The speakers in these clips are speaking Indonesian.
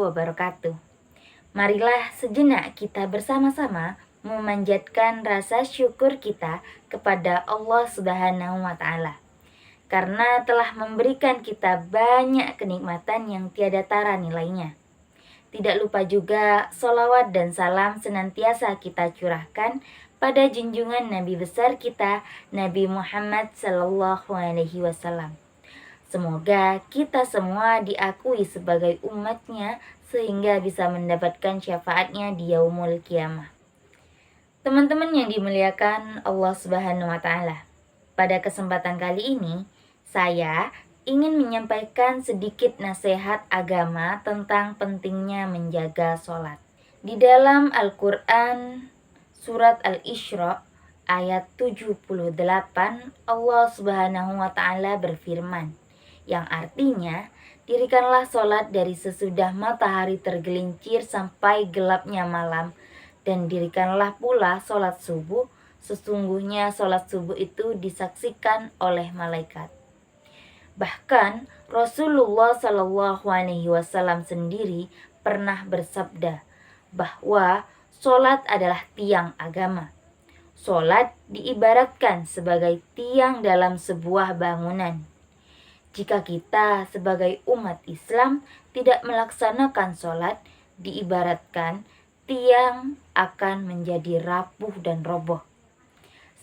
wabarakatuh. Marilah sejenak kita bersama-sama memanjatkan rasa syukur kita kepada Allah Subhanahu wa Ta'ala, karena telah memberikan kita banyak kenikmatan yang tiada tara nilainya. Tidak lupa juga sholawat dan salam senantiasa kita curahkan pada junjungan Nabi besar kita, Nabi Muhammad Sallallahu Alaihi Wasallam. Semoga kita semua diakui sebagai umatnya sehingga bisa mendapatkan syafaatnya di yaumul kiamah. Teman-teman yang dimuliakan Allah Subhanahu wa Ta'ala, pada kesempatan kali ini saya ingin menyampaikan sedikit nasihat agama tentang pentingnya menjaga sholat. Di dalam Al-Quran surat Al-Isra ayat 78, Allah Subhanahu wa Ta'ala berfirman, yang artinya, dirikanlah sholat dari sesudah matahari tergelincir sampai gelapnya malam, dan dirikanlah pula sholat subuh, sesungguhnya sholat subuh itu disaksikan oleh malaikat. Bahkan Rasulullah Shallallahu Alaihi Wasallam sendiri pernah bersabda bahwa sholat adalah tiang agama. Sholat diibaratkan sebagai tiang dalam sebuah bangunan. Jika kita sebagai umat Islam tidak melaksanakan sholat, diibaratkan tiang akan menjadi rapuh dan roboh.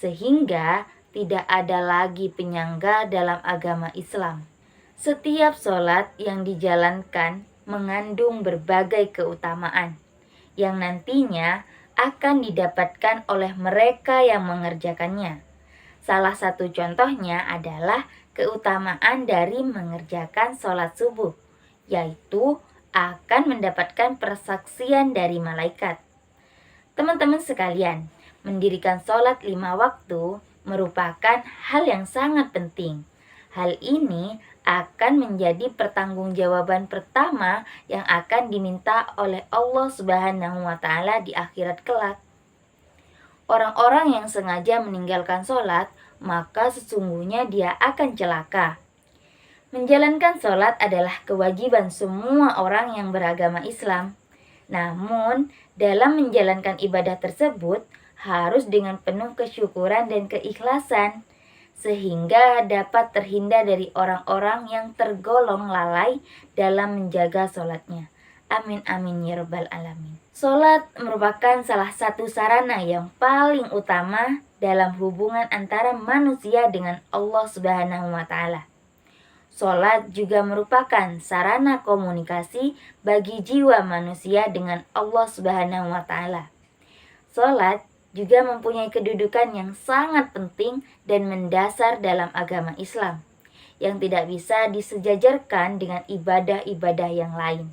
Sehingga tidak ada lagi penyangga dalam agama Islam. Setiap sholat yang dijalankan mengandung berbagai keutamaan yang nantinya akan didapatkan oleh mereka yang mengerjakannya. Salah satu contohnya adalah keutamaan dari mengerjakan sholat subuh, yaitu akan mendapatkan persaksian dari malaikat. Teman-teman sekalian, mendirikan sholat 5 waktu merupakan hal yang sangat penting. Hal ini akan menjadi pertanggungjawaban pertama yang akan diminta oleh Allah Subhanahu wa Ta'ala di akhirat kelak. Orang-orang yang sengaja meninggalkan sholat, maka sesungguhnya dia akan celaka. Menjalankan sholat adalah kewajiban semua orang yang beragama Islam. Namun, dalam menjalankan ibadah tersebut harus dengan penuh kesyukuran dan keikhlasan, sehingga dapat terhindar dari orang-orang yang tergolong lalai dalam menjaga sholatnya. Amin amin ya rabbal alamin. Sholat merupakan salah satu sarana yang paling utama dalam hubungan antara manusia dengan Allah Subhanahu wa Ta'ala. Sholat juga merupakan sarana komunikasi bagi jiwa manusia dengan Allah Subhanahu wa Ta'ala. Sholat juga mempunyai kedudukan yang sangat penting dan mendasar dalam agama Islam, yang tidak bisa disejajarkan dengan ibadah-ibadah yang lain.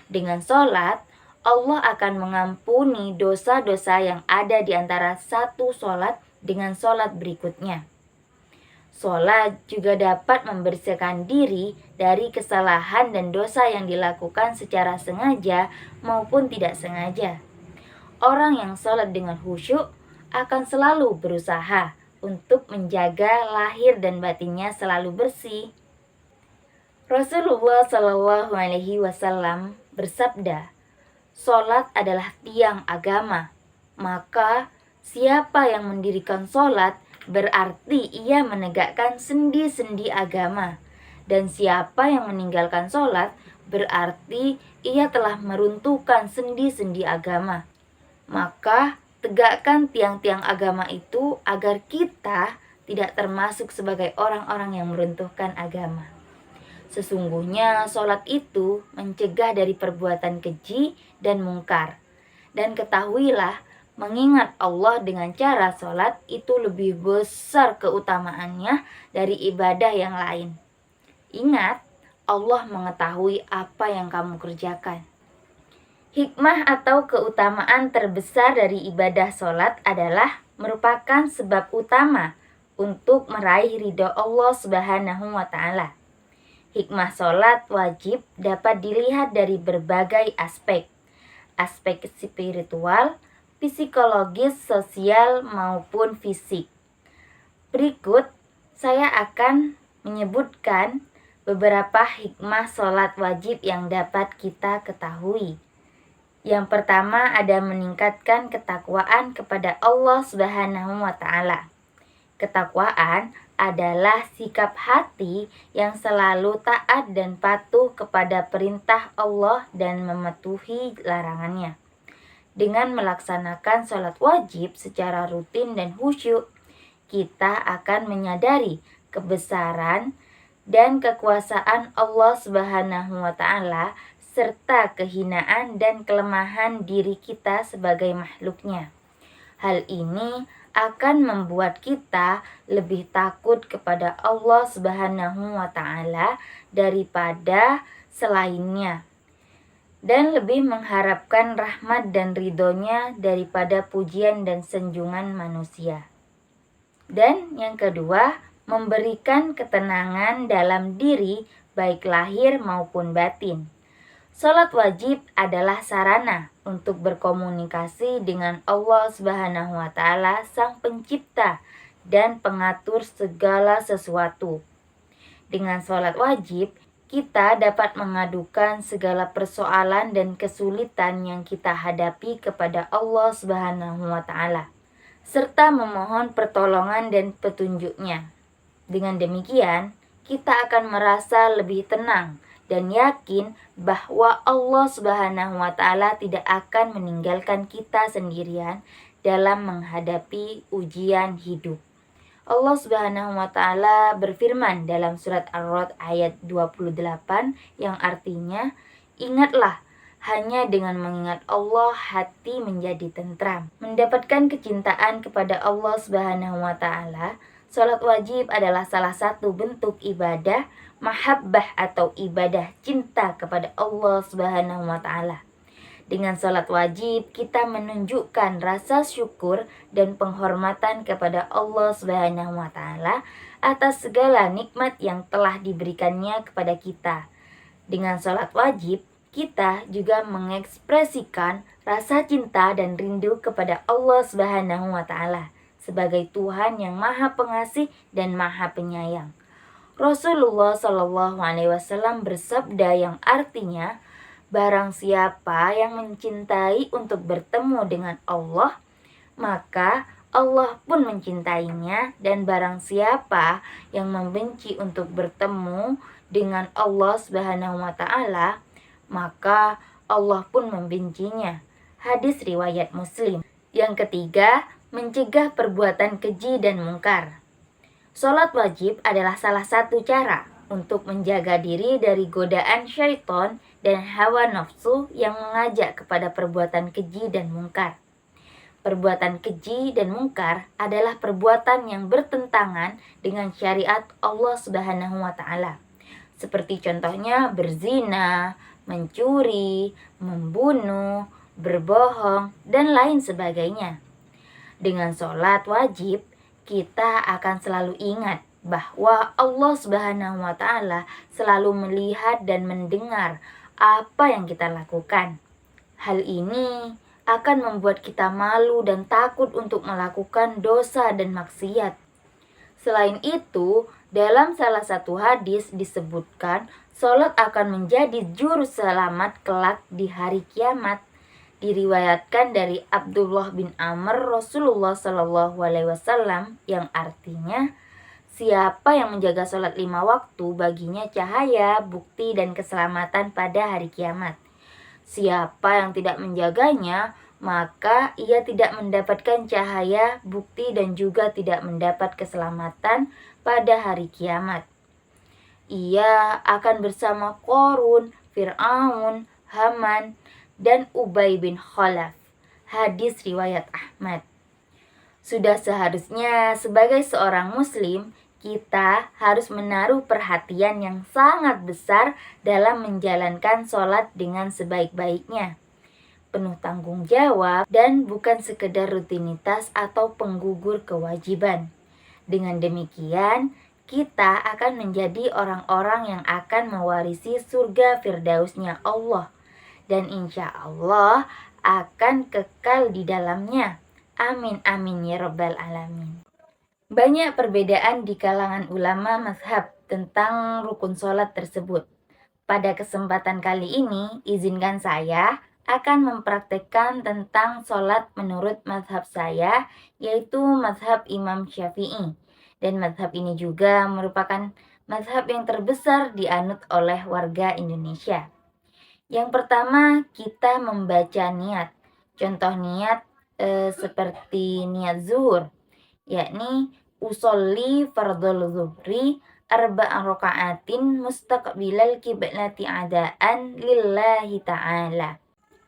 Dengan sholat, Allah akan mengampuni dosa-dosa yang ada di antara satu sholat dengan sholat berikutnya. Sholat juga dapat membersihkan diri dari kesalahan dan dosa yang dilakukan secara sengaja maupun tidak sengaja. Orang yang sholat dengan khusyuk akan selalu berusaha untuk menjaga lahir dan batinnya selalu bersih. Rasulullah Shallallahu Alaihi Wasallam bersabda, sholat adalah tiang agama, maka siapa yang mendirikan sholat berarti ia menegakkan sendi-sendi agama, dan siapa yang meninggalkan sholat berarti ia telah meruntuhkan sendi-sendi agama. Maka tegakkan tiang-tiang agama itu agar kita tidak termasuk sebagai orang-orang yang meruntuhkan agama. Sesungguhnya sholat itu mencegah dari perbuatan keji dan mungkar. Dan ketahuilah, mengingat Allah dengan cara sholat itu lebih besar keutamaannya dari ibadah yang lain. Ingat, Allah mengetahui apa yang kamu kerjakan. Hikmah atau keutamaan terbesar dari ibadah sholat adalah merupakan sebab utama untuk meraih ridho Allah Subhanahu wa Ta'ala. Hikmah sholat wajib dapat dilihat dari berbagai aspek spiritual, psikologis, sosial, maupun fisik. Berikut saya akan menyebutkan Beberapa hikmah sholat wajib yang dapat kita ketahui. Yang pertama ada meningkatkan ketakwaan kepada Allah Subhanahu wa Ta'ala. Ketakwaan adalah sikap hati yang selalu taat dan patuh kepada perintah Allah dan mematuhi larangannya. Dengan melaksanakan sholat wajib secara rutin dan khusyuk, kita akan menyadari kebesaran dan kekuasaan Allah Subhanahu wa Ta'ala serta kehinaan dan kelemahan diri kita sebagai makhluknya. Hal ini akan membuat kita lebih takut kepada Allah Subhanahu wa Ta'ala daripada selainnya, dan lebih mengharapkan rahmat dan ridhonya daripada pujian dan sanjungan manusia. Dan yang kedua, memberikan ketenangan dalam diri baik lahir maupun batin. Sholat wajib adalah sarana untuk berkomunikasi dengan Allah Subhanahu wa Ta'ala, Sang Pencipta dan Pengatur segala sesuatu. Dengan sholat wajib, kita dapat mengadukan segala persoalan dan kesulitan yang kita hadapi kepada Allah Subhanahu wa Ta'ala, serta memohon pertolongan dan petunjuknya. Dengan demikian, kita akan merasa lebih tenang dan yakin bahwa Allah Subhanahu wa Ta'ala tidak akan meninggalkan kita sendirian dalam menghadapi ujian hidup. Allah Subhanahu wa Ta'ala berfirman dalam surat Ar-Ra'd ayat 28 yang artinya, "Ingatlah, hanya dengan mengingat Allah hati menjadi tentram." Mendapatkan kecintaan kepada Allah Subhanahu wa Ta'ala, sholat wajib adalah salah satu bentuk ibadah mahabbah atau ibadah cinta kepada Allah Subhanahu wa Ta'ala. Dengan sholat wajib, kita menunjukkan rasa syukur dan penghormatan kepada Allah Subhanahu wa Ta'ala atas segala nikmat yang telah diberikannya kepada kita. Dengan sholat wajib, kita juga mengekspresikan rasa cinta dan rindu kepada Allah Subhanahu wa Ta'ala sebagai Tuhan yang Maha Pengasih dan Maha Penyayang. Rasulullah Shallallahu Alaihi Wasallam bersabda yang artinya, barang siapa yang mencintai untuk bertemu dengan Allah, maka Allah pun mencintainya, dan barang siapa yang membenci untuk bertemu dengan Allah Subhanahu wa Ta'ala, maka Allah pun membencinya. Hadis riwayat Muslim. Yang ketiga, mencegah perbuatan keji dan mungkar. Sholat wajib adalah salah satu cara untuk menjaga diri dari godaan syaitan dan hawa nafsu yang mengajak kepada perbuatan keji dan mungkar. Perbuatan keji dan mungkar adalah perbuatan yang bertentangan dengan syariat Allah Subhanahu wa Ta'ala. Seperti contohnya berzina, mencuri, membunuh, berbohong, dan lain sebagainya. Dengan sholat wajib, kita akan selalu ingat bahwa Allah Subhanahu wa Ta'ala selalu melihat dan mendengar apa yang kita lakukan. Hal ini akan membuat kita malu dan takut untuk melakukan dosa dan maksiat. Selain itu, dalam salah satu hadis disebutkan, sholat akan menjadi juru selamat kelak di hari kiamat. Diriwayatkan dari Abdullah bin Amr Rasulullah Shallallahu Alaihi Wasallam yang artinya, siapa yang menjaga sholat 5 waktu baginya cahaya, bukti dan keselamatan pada hari kiamat. Siapa yang tidak menjaganya, maka ia tidak mendapatkan cahaya, bukti dan juga tidak mendapat keselamatan pada hari kiamat. Ia akan bersama Qarun, Fir'aun, Haman, dan Ubay bin Khalaf. Hadis riwayat Ahmad. Sudah seharusnya sebagai seorang muslim, kita harus menaruh perhatian yang sangat besar dalam menjalankan sholat dengan sebaik-baiknya, penuh tanggung jawab, dan bukan sekedar rutinitas atau penggugur kewajiban. Dengan demikian, kita akan menjadi orang-orang yang akan mewarisi surga firdausnya Allah, dan insya Allah akan kekal di dalamnya. Amin amin ya rabbal alamin. Banyak perbedaan di kalangan ulama mazhab tentang rukun sholat tersebut. Pada kesempatan kali ini, izinkan saya akan mempraktekkan tentang sholat menurut mazhab saya, yaitu mazhab Imam Syafi'i. Dan mazhab ini juga merupakan mazhab yang terbesar dianut oleh warga Indonesia. Yang pertama, kita membaca niat. Contoh niat seperti niat zuhur, yakni usolli fardhul zuhri arba'a raka'atin mustaqbilal kiblati adaan lillahi ta'ala.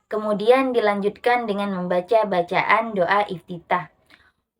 Kemudian dilanjutkan dengan membaca bacaan doa iftitah.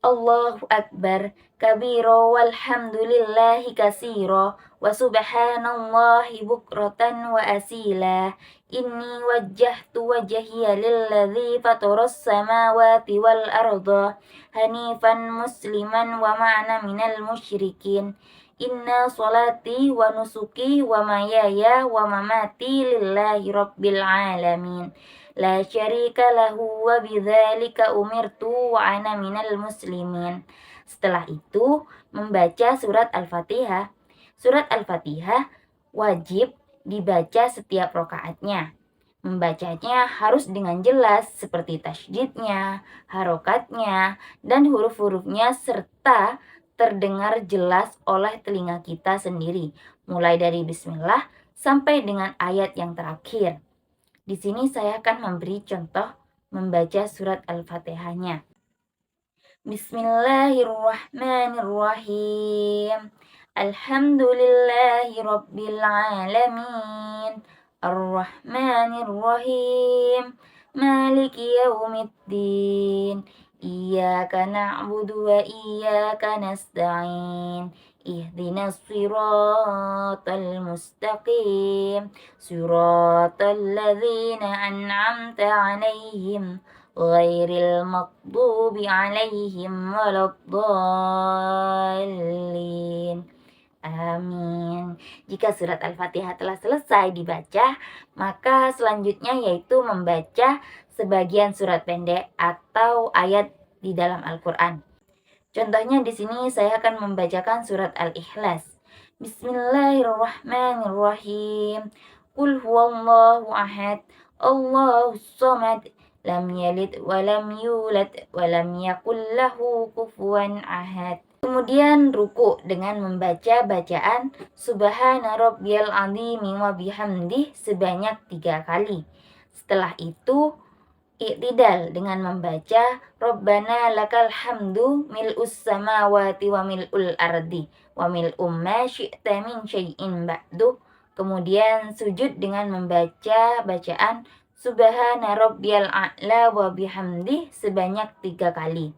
Allahu Akbar kabiro walhamdulillahi kasiro wa subhanallahi bukratan wa asila. Inni wajjahtu wajhiya lilladzi fataras samawati wal arda hanifan musliman wa ma'ana minal musyrikin. Inna salati wa nusuki wa mayaya wa mamati lillahi rabbil alamin. La syarika lahu wa bidzalika umirtu wa ana minal muslimin. Setelah itu membaca surat Al-Fatihah. Surat Al-Fatihah wajib dibaca setiap rakaatnya. Membacanya harus dengan jelas seperti tasydidnya, harokatnya, dan huruf-hurufnya serta terdengar jelas oleh telinga kita sendiri, mulai dari bismillah sampai dengan ayat yang terakhir. Di sini saya akan memberi contoh membaca surat Al-Fatihahnya. Bismillahirrahmanirrahim. Alhamdulillahi rabbil alamin. Ar-Rahmanirrahim. Maliki yaumiddin. Iyyaka na'budu wa iyyaka nasta'in. Ihdinas siratal mustaqim. Siratal ladzina an'amta 'alaihim ghairil maghdubi 'alaihim waladdallin. Amin. Jika surat Al-Fatihah telah selesai dibaca, maka selanjutnya yaitu membaca sebagian surat pendek atau ayat di dalam Al-Qur'an. Contohnya di sini saya akan membacakan surat Al-Ikhlas. Bismillahirrahmanirrahim. Qul huwallahu ahad, Allahus samad, lam yalid wa lam yulad wa lam yakul lahu kufuwan ahad. Kemudian ruku dengan membaca bacaan Subhana rabbiyal azimi wa bihamdih sebanyak 3 kali. Setelah itu i'tidal dengan membaca Rabbana lakal hamdu mil'us samawati wa mil'ul ardi wa mil'um ma syi'ta min syai'in ba'du. Kemudian sujud dengan membaca bacaan Subhana rabbiyal a'la wa bihamdih sebanyak 3 kali.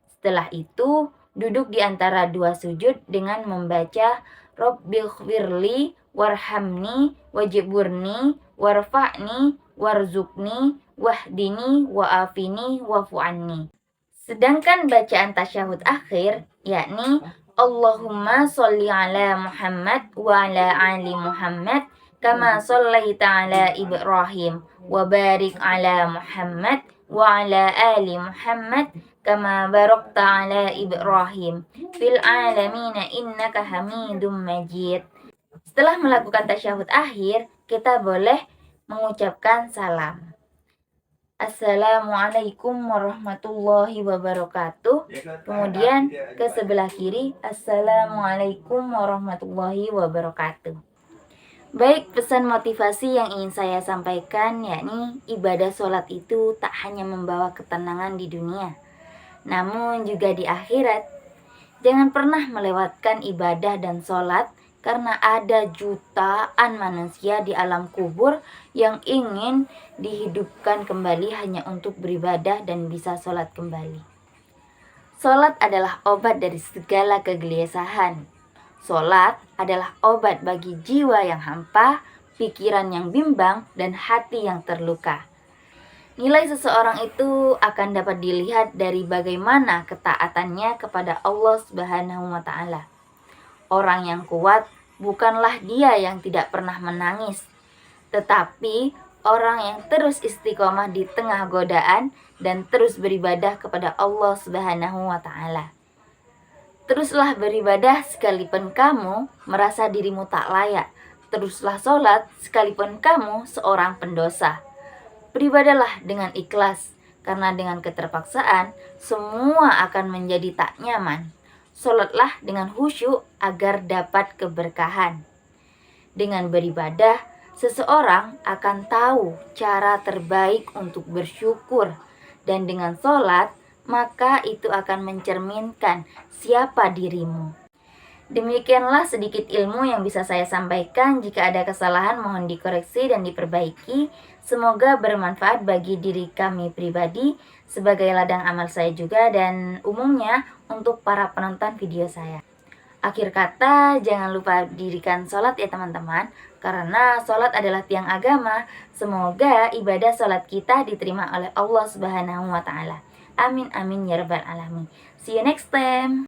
Setelah itu duduk di antara 2 sujud dengan membaca Rabbighfirli warhamni wajburni warfa'ni warzukni wahdini wa'afini wa'fu'anni. Sedangkan bacaan tasyahud akhir yakni Allahumma sholli ala Muhammad wa ala ali Muhammad kama shallaita ala Ibrahim wa barik ala Muhammad wa ala ali Muhammad kama barakta ala Ibrahim fil alamin innaka Hamidum Majid. Setelah melakukan tasyahud akhir, kita boleh mengucapkan salam. Assalamualaikum warahmatullahi wabarakatuh. Kemudian ke sebelah kiri, Assalamualaikum warahmatullahi wabarakatuh. Baik, pesan motivasi yang ingin saya sampaikan yakni ibadah sholat itu tak hanya membawa ketenangan di dunia, namun juga di akhirat. Jangan pernah melewatkan ibadah dan sholat karena ada jutaan manusia di alam kubur yang ingin dihidupkan kembali hanya untuk beribadah dan bisa sholat kembali. Sholat adalah obat dari segala kegelisahan. Sholat adalah obat bagi jiwa yang hampa, pikiran yang bimbang, dan hati yang terluka. Nilai seseorang itu akan dapat dilihat dari bagaimana ketaatannya kepada Allah Subhanahu wa Ta'ala. Orang yang kuat bukanlah dia yang tidak pernah menangis, tetapi orang yang terus istiqomah di tengah godaan dan terus beribadah kepada Allah Subhanahu wa Ta'ala. Teruslah beribadah sekalipun kamu merasa dirimu tak layak. Teruslah sholat sekalipun kamu seorang pendosa. Beribadahlah dengan ikhlas, karena dengan keterpaksaan semua akan menjadi tak nyaman. Sholatlah dengan khusyuk agar dapat keberkahan. Dengan beribadah, seseorang akan tahu cara terbaik untuk bersyukur. Dan dengan sholat, maka itu akan mencerminkan siapa dirimu. Demikianlah sedikit ilmu yang bisa saya sampaikan. Jika ada kesalahan mohon dikoreksi dan diperbaiki. Semoga bermanfaat bagi diri kami pribadi sebagai ladang amal saya juga dan umumnya untuk para penonton video saya. Akhir kata, jangan lupa dirikan sholat ya teman-teman, karena sholat adalah tiang agama. Semoga ibadah sholat kita diterima oleh Allah Subhanahu wa Ta'ala. Amin amin ya rabbal alamin. See you next time.